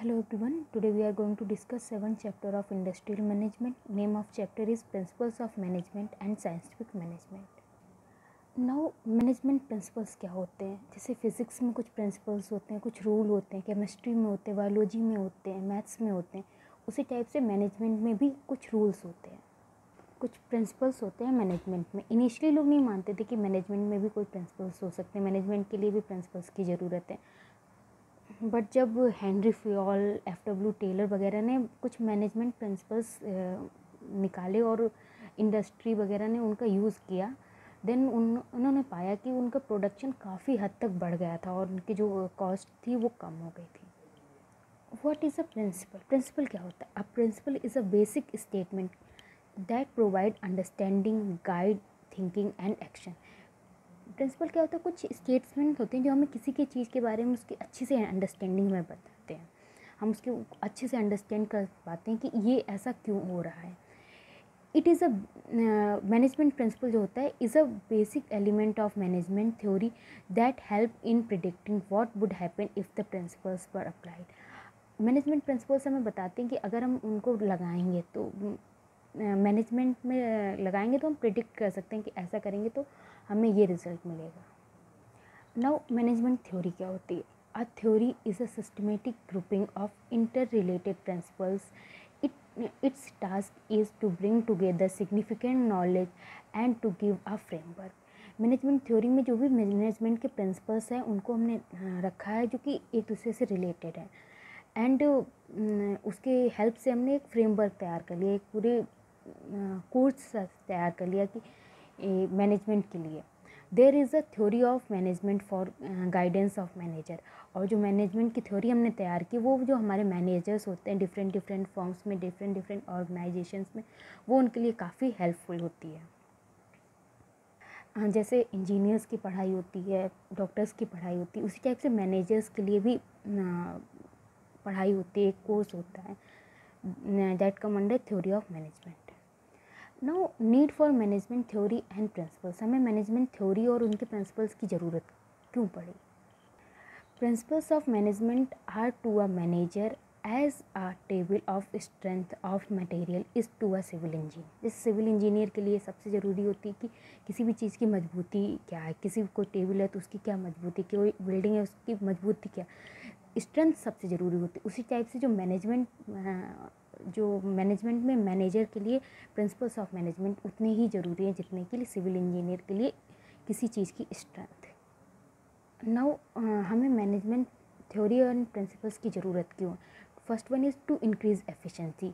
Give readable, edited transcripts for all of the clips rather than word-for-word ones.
Hello everyone, today we are going to discuss 7th chapter of Industrial Management. Name of chapter is Principles of Management and Scientific Management. Now management principles क्या होते हैं? जैसे physics में कुछ principles होते हैं, कुछ rule होते हैं, केमिस्ट्री में होते हैं, बायोलॉजी में होते हैं, मैथ्स में होते हैं, उसी टाइप से मैनेजमेंट में भी कुछ रूल्स होते हैं, कुछ प्रिंसिपल्स होते हैं मैनेजमेंट में। इनिशियली लोग नहीं मानते थे कि मैनेजमेंट में भी कोई प्रिंसिपल्स हो सकते हैं, मैनेजमेंट के लिए भी प्रिंसिपल्स की ज़रूरत है। बट जब हेनरी फ्योल, एफ.डब्ल्यू. टेलर वगैरह ने कुछ मैनेजमेंट प्रिंसिपल्स निकाले और इंडस्ट्री वगैरह ने उनका यूज़ किया, देन उन्होंने पाया कि उनका प्रोडक्शन काफ़ी हद तक बढ़ गया था और उनकी जो कॉस्ट थी वो कम हो गई थी। What is a principle? Principle क्या होता है? A principle is a basic statement that provide understanding, guide thinking and action. Principle क्या होता है? कुछ स्टेटमेंट होते हैं जो हमें किसी की चीज़ के बारे में उसकी अच्छी से अंडरस्टैंडिंग में बताते हैं, हम उसके अच्छे से अंडरस्टैंड कर पाते हैं कि ये ऐसा क्यों हो रहा है। It is a management principle जो होता है is a basic element of management theory that help in predicting what would happen if the principles were applied. Management principles हमें बताते हैं कि अगर हम उनको लगाएंगे तो मैनेजमेंट में लगाएंगे तो हम प्रिडिक्ट कर सकते हैं कि ऐसा करेंगे तो हमें ये रिजल्ट मिलेगा। नाउ मैनेजमेंट थ्योरी क्या होती है? A theory is a systematic grouping of inter related principles. Its task is to bring together significant knowledge and to give a framework. Management theory में जो भी मैनेजमेंट के प्रिंसिपल्स हैं उनको हमने रखा है जो कि एक दूसरे से रिलेटेड है, एंड उसके हेल्प से हमने एक फ्रेमवर्क तैयार कर लिया, एक पूरे कोर्स तैयार कर लिया कि मैनेजमेंट के लिए। There is a theory of management for guidance of manager. और जो मैनेजमेंट की थ्योरी हमने तैयार की वो जो हमारे मैनेजर्स होते हैं डिफरेंट डिफरेंट फॉर्म्स में, डिफरेंट डिफरेंट ऑर्गेनाइजेशंस में, वो उनके लिए काफ़ी हेल्पफुल होती है। जैसे इंजीनियर्स की पढ़ाई होती है, डॉक्टर्स की पढ़ाई होती है, उसी टाइप से मैनेजर्स के लिए भी पढ़ाई होती है, एक कोर्स होता है that come under theory of management. Now need for management theory and principles. हमें मैनेजमेंट थ्योरी और उनके प्रिंसिपल्स की ज़रूरत क्यों पड़ी? Principles of management are to a manager as a table of strength of material is to a civil engineer. जैसे civil engineer के लिए सबसे ज़रूरी होती है कि किसी भी चीज़ की मजबूती क्या है, किसी कोई टेबल है तो उसकी क्या मजबूती, कोई बिल्डिंग है उसकी मजबूती क्या, स्ट्रेंथ सबसे ज़रूरी होती है। उसी टाइप से जो मैनेजमेंट में मैनेजर के लिए प्रिंसिपल्स ऑफ मैनेजमेंट उतने ही ज़रूरी हैं जितने के लिए सिविल इंजीनियर के लिए किसी चीज़ की स्ट्रेंथ है। नाउ हमें मैनेजमेंट थ्योरी एंड प्रिंसिपल्स की ज़रूरत क्यों? First one is to increase efficiency.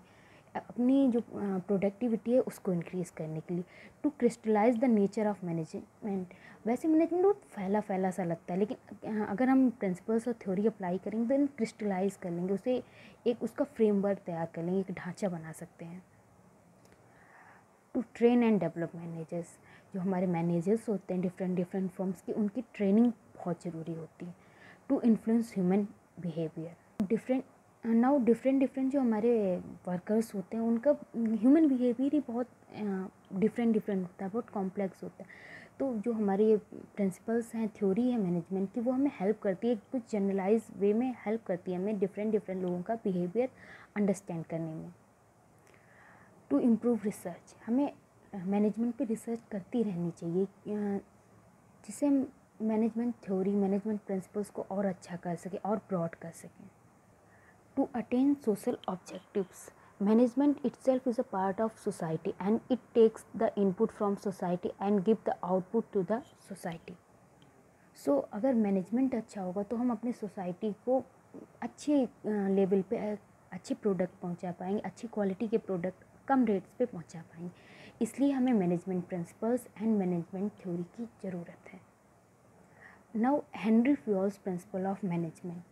अपनी जो प्रोडक्टिविटी है उसको इंक्रीज़ करने के लिए। To crystallise the nature of management. वैसे मैनेजमेंट बहुत फैला फैला सा लगता है, लेकिन अगर हम प्रिंसिपल्स और थ्योरी अप्लाई करेंगे तो क्रिस्टलाइज कर लेंगे उसे, एक उसका फ्रेमवर्क तैयार कर लेंगे, एक ढांचा बना सकते हैं। To train and develop managers. जो हमारे मैनेजर्स होते हैं डिफरेंट डिफरेंट फॉर्म्स की, उनकी ट्रेनिंग बहुत ज़रूरी होती है। To influence human behaviour. Different different जो हमारे वर्कर्स होते हैं उनका ह्यूमन बिहेवियर ही बहुत डिफरेंट डिफरेंट होता है, बहुत कॉम्प्लेक्स होता है। तो जो हमारे प्रिंसिपल्स हैं, थ्योरी है मैनेजमेंट की, वो हमें हेल्प करती है, कुछ जनरलाइज वे में हेल्प करती है हमें डिफरेंट डिफरेंट लोगों का बिहेवियर अंडरस्टैंड करने में। To improve research. हमें मैनेजमेंट पे रिसर्च करती रहनी चाहिए जिससे हम मैनेजमेंट थ्योरी, मैनेजमेंट प्रिंसिपल्स को और अच्छा कर सकें और ब्रॉड कर सकें। To attain social objectives. Management itself is a part of society and it takes the input from society and give the output to the society. सो अगर मैनेजमेंट अच्छा होगा तो हम अपनी सोसाइटी को अच्छे लेवल पे अच्छे प्रोडक्ट पहुंचा पाएंगे, अच्छी क्वालिटी के प्रोडक्ट कम रेट्स पे पहुंचा पाएंगे। इसलिए हमें management principles and management theory की ज़रूरत है। Now Henry Fayol's principle of management.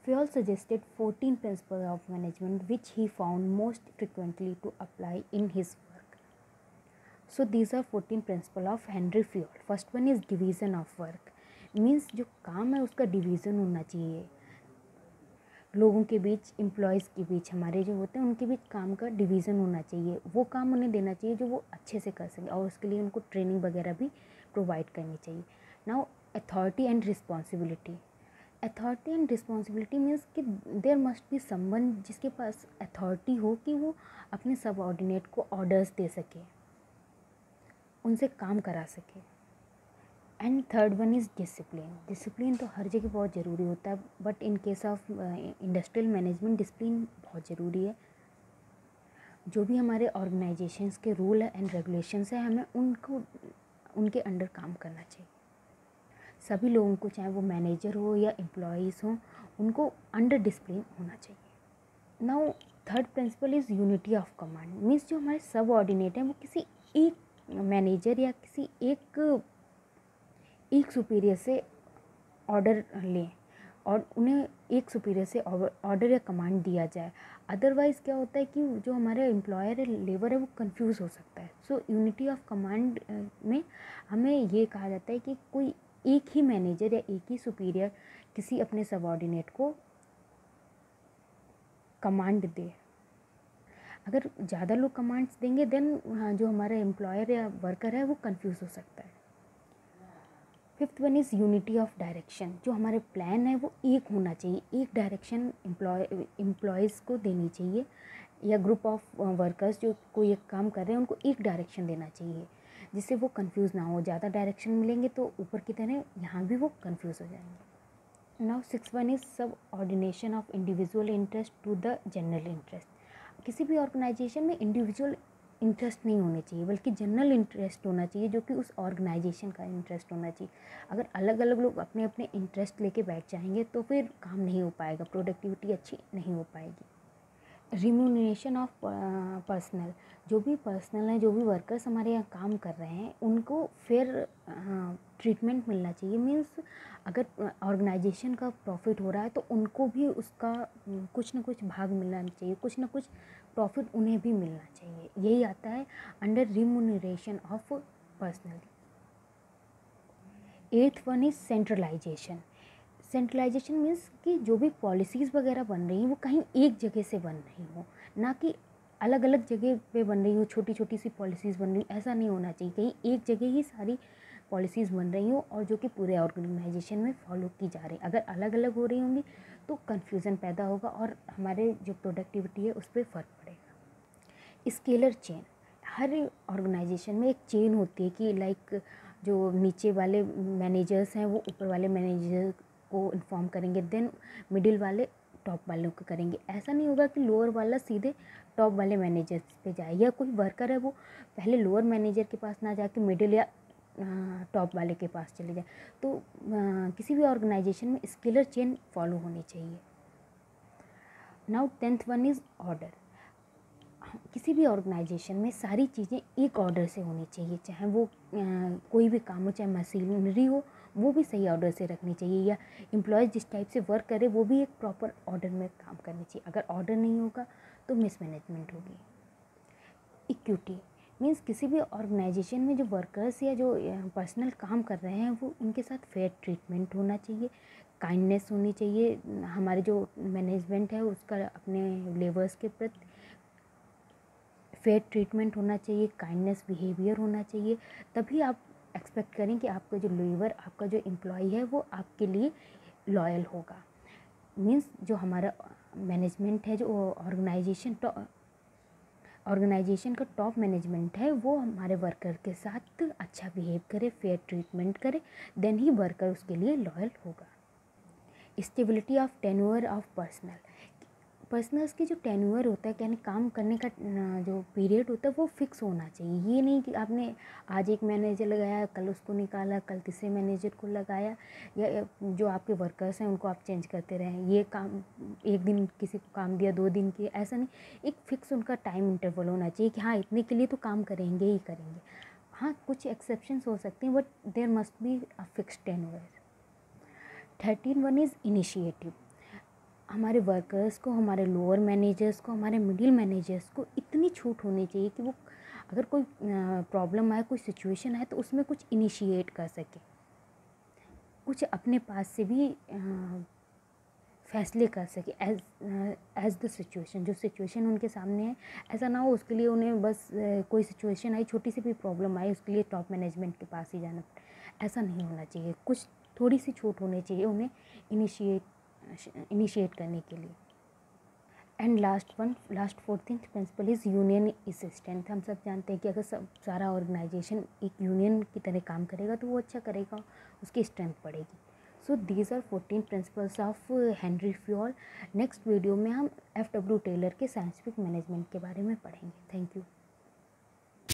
Fayol suggested 14 principles of management which he found most frequently to apply in his work. So these are 14 principles of Henry Fayol. First one is division of work. Means जो काम है उसका division होना चाहिए लोगों के बीच, employees के बीच, हमारे जो होते हैं उनके बीच काम का डिवीज़न होना चाहिए। वो काम उन्हें देना चाहिए जो वो अच्छे से कर सकें और उसके लिए उनको ट्रेनिंग वगैरह भी प्रोवाइड करनी चाहिए। Now authority and responsibility. Authority and responsibility means कि देयर मस्ट बी समवन जिसके पास अथॉरिटी हो कि वो अपने सबऑर्डिनेट को ऑर्डर्स दे सके, उनसे काम करा सके। And third one is discipline. Discipline तो हर जगह बहुत ज़रूरी होता है, but in case of industrial management discipline बहुत ज़रूरी है। जो भी हमारे ऑर्गेनाइजेशंस के रूल एंड रेगुलेशंस हैं, हमें उनको उनके अंडर काम करना चाहिए। सभी लोगों को, चाहे वो मैनेजर हो या एम्प्लॉयज़ हों, उनको अंडर डिसिप्लिन होना चाहिए। Now third principal is unity of command. Means जो हमारे सब ऑर्डिनेट हैं वो किसी एक मैनेजर या किसी एक सुपीरियर से ऑर्डर लें और उन्हें एक सुपीरियर से ऑर्डर या कमांड दिया जाए। अदरवाइज़ क्या होता है कि जो हमारे एम्प्लॉयर है, लेबर है, वो कंफ्यूज हो सकता है। सो यूनिटी ऑफ कमांड में हमें ये कहा जाता है कि कोई एक ही मैनेजर या एक ही सुपीरियर किसी अपने सबऑर्डिनेट को कमांड दे। अगर ज़्यादा लोग कमांड्स देंगे देन जो हमारा एम्प्लॉयर या वर्कर है वो कंफ्यूज हो सकता है। Fifth one is unity of direction. जो हमारे प्लान है वो एक होना चाहिए, एक डायरेक्शन एम्प्लॉयज़ को देनी चाहिए, या ग्रुप ऑफ वर्कर्स जो कोई एक काम कर रहे हैं उनको एक डायरेक्शन देना चाहिए, जिससे वो कंफ्यूज ना हो। ज़्यादा डायरेक्शन मिलेंगे तो ऊपर की तरह यहाँ भी वो कंफ्यूज हो जाएंगे। Now six one is subordination of individual interest to the general interest. किसी भी ऑर्गेनाइजेशन में इंडिविजुअल इंटरेस्ट नहीं होने चाहिए, बल्कि जनरल इंटरेस्ट होना चाहिए, जो कि उस ऑर्गेनाइजेशन का इंटरेस्ट होना चाहिए। अगर अलग अलग लोग अपने अपने इंटरेस्ट लेके बैठ जाएंगे तो फिर काम नहीं हो पाएगा, प्रोडक्टिविटी अच्छी नहीं हो पाएगी। Remuneration of personal. जो भी पर्सनल है, जो भी वर्कर्स हमारे यहाँ काम कर रहे हैं, उनको फिर ट्रीटमेंट मिलना चाहिए। मीन्स अगर ऑर्गेनाइजेशन का प्रॉफिट हो रहा है तो उनको भी उसका कुछ ना कुछ भाग मिलना चाहिए, कुछ ना कुछ प्रॉफिट उन्हें भी मिलना चाहिए। यही आता है under remuneration of personal. Eighth one is centralisation. Centralisation means कि जो भी पॉलिसीज़ वगैरह बन रही हैं वो कहीं एक जगह से बन रही हो, ना कि अलग अलग जगह पे बन रही हो, छोटी छोटी सी पॉलिसीज़ बन रही। ऐसा नहीं होना चाहिए, कहीं एक जगह ही सारी पॉलिसीज़ बन रही हो और जो कि पूरे ऑर्गेनाइजेशन में फॉलो की जा रही। अगर अलग अलग हो रही होंगी तो कन्फ्यूज़न पैदा होगा और हमारे जो प्रोडक्टिविटी है उस पर फ़र्क पड़ेगा। Scalar chain. हर ऑर्गेनाइजेशन में एक चेन होती है कि लाइक जो नीचे वाले मैनेजर्स हैं वो ऊपर वाले मैनेजर को इन्फॉर्म करेंगे, देन मिडिल वाले टॉप वालों को करेंगे। ऐसा नहीं होगा कि लोअर वाला सीधे टॉप वाले मैनेजर्स पे जाए, या कोई वर्कर है वो पहले लोअर मैनेजर के पास ना जाके मिडिल या टॉप वाले के पास चले जाए। तो किसी भी ऑर्गेनाइजेशन में स्केलर चेन फॉलो होनी चाहिए। Now tenth one is order. किसी भी ऑर्गेनाइजेशन में सारी चीज़ें एक ऑर्डर से होनी चाहिए, चाहे वो कोई भी काम हो, चाहे मशीनरी हो, वो भी सही ऑर्डर से रखनी चाहिए, या एम्प्लॉयज़ जिस टाइप से वर्क करे वो भी एक प्रॉपर ऑर्डर में काम करनी चाहिए। अगर ऑर्डर नहीं होगा तो मिसमैनेजमेंट होगी। इक्विटी मीन्स किसी भी ऑर्गेनाइजेशन में जो वर्कर्स या जो पर्सनल काम कर रहे हैं वो उनके साथ फेयर ट्रीटमेंट होना चाहिए, काइंडनेस होनी चाहिए। हमारे जो मैनेजमेंट है उसका अपने लेबर्स के प्रति फेयर ट्रीटमेंट होना चाहिए, काइंडनेस बिहेवियर होना चाहिए। तभी आप एक्सपेक्ट करें कि आपका जो लेबर, आपका जो एम्प्लॉय है वो आपके लिए लॉयल होगा। मीन्स जो हमारा मैनेजमेंट है, जो ऑर्गेनाइजेशन का टॉप मैनेजमेंट है, वो हमारे वर्कर के साथ अच्छा बिहेव करे, फेयर ट्रीटमेंट करे, देन ही वर्कर उसके लिए लॉयल होगा। Stability of tenure of personnels की जो टेन्योर होता है, यानी काम करने का जो पीरियड होता है वो फिक्स होना चाहिए। ये नहीं कि आपने आज एक मैनेजर लगाया, कल उसको निकाला, कल तीसरे मैनेजर को लगाया, या जो आपके वर्कर्स हैं उनको आप चेंज करते रहें। ये काम एक दिन किसी को काम दिया, 2 दिन की, ऐसा नहीं। एक फ़िक्स उनका टाइम इंटरवल होना चाहिए कि हाँ इतने के लिए तो काम करेंगे ही करेंगे। हाँ कुछ एक्सेप्शंस हो सकती हैं, but there must be a fix tenure. 13 one is initiative. हमारे वर्कर्स को, हमारे लोअर मैनेजर्स को, हमारे मिडिल मैनेजर्स को इतनी छूट होनी चाहिए कि वो अगर कोई प्रॉब्लम आए, कोई सिचुएशन आए तो उसमें कुछ इनिशिएट कर सके, कुछ अपने पास से भी फैसले कर सके एज द सिचुएशन। जो सिचुएशन उनके सामने है, ऐसा ना हो उसके लिए उन्हें बस कोई सिचुएशन आई, छोटी सी भी प्रॉब्लम आई, उसके लिए टॉप मैनेजमेंट के पास ही जाना, ऐसा नहीं होना चाहिए। कुछ थोड़ी सी छूट होनी चाहिए उन्हें इनिशिएट करने के लिए। And last 14th principle is union is strength. हम सब जानते हैं कि अगर सारा ऑर्गेनाइजेशन एक यूनियन की तरह काम करेगा तो वो अच्छा करेगा, उसकी स्ट्रेंथ बढ़ेगी। So these are 14 principles of Henry Fayol. Next video में हम F.W. टेलर के साइंटिफिक मैनेजमेंट के बारे में पढ़ेंगे। Thank you.